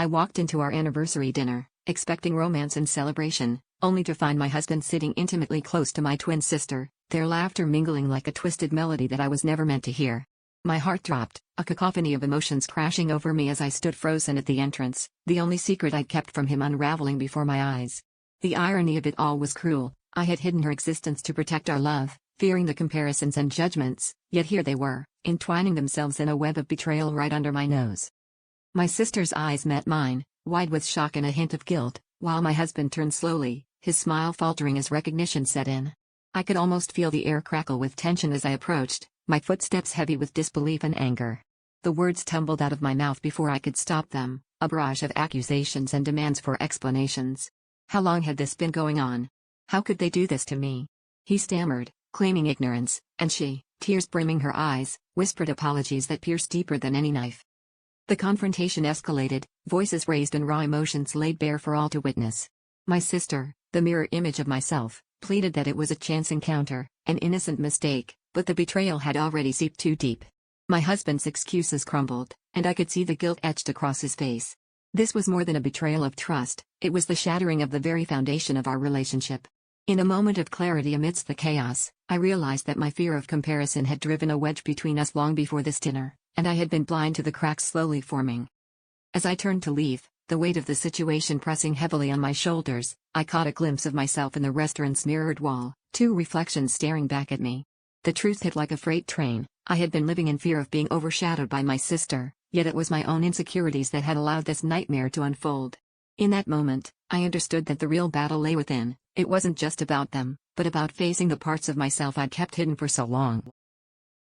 I walked into our anniversary dinner, expecting romance and celebration, only to find my husband sitting intimately close to my twin sister, their laughter mingling like a twisted melody that I was never meant to hear. My heart dropped, a cacophony of emotions crashing over me as I stood frozen at the entrance, the only secret I'd kept from him unraveling before my eyes. The irony of it all was cruel. I had hidden her existence to protect our love, fearing the comparisons and judgments, yet here they were, entwining themselves in a web of betrayal right under my nose. My sister's eyes met mine, wide with shock and a hint of guilt, while my husband turned slowly, his smile faltering as recognition set in. I could almost feel the air crackle with tension as I approached, my footsteps heavy with disbelief and anger. The words tumbled out of my mouth before I could stop them, a barrage of accusations and demands for explanations. How long had this been going on? How could they do this to me? He stammered, claiming ignorance, and she, tears brimming her eyes, whispered apologies that pierced deeper than any knife. The confrontation escalated, voices raised and raw emotions laid bare for all to witness. My sister, the mirror image of myself, pleaded that it was a chance encounter, an innocent mistake, but the betrayal had already seeped too deep. My husband's excuses crumbled, and I could see the guilt etched across his face. This was more than a betrayal of trust, it was the shattering of the very foundation of our relationship. In a moment of clarity amidst the chaos, I realized that my fear of comparison had driven a wedge between us long before this dinner, and I had been blind to the cracks slowly forming. As I turned to leave, the weight of the situation pressing heavily on my shoulders, I caught a glimpse of myself in the restaurant's mirrored wall, two reflections staring back at me. The truth hit like a freight train. I had been living in fear of being overshadowed by my sister, yet it was my own insecurities that had allowed this nightmare to unfold. In that moment, I understood that the real battle lay within. It wasn't just about them, but about facing the parts of myself I'd kept hidden for so long.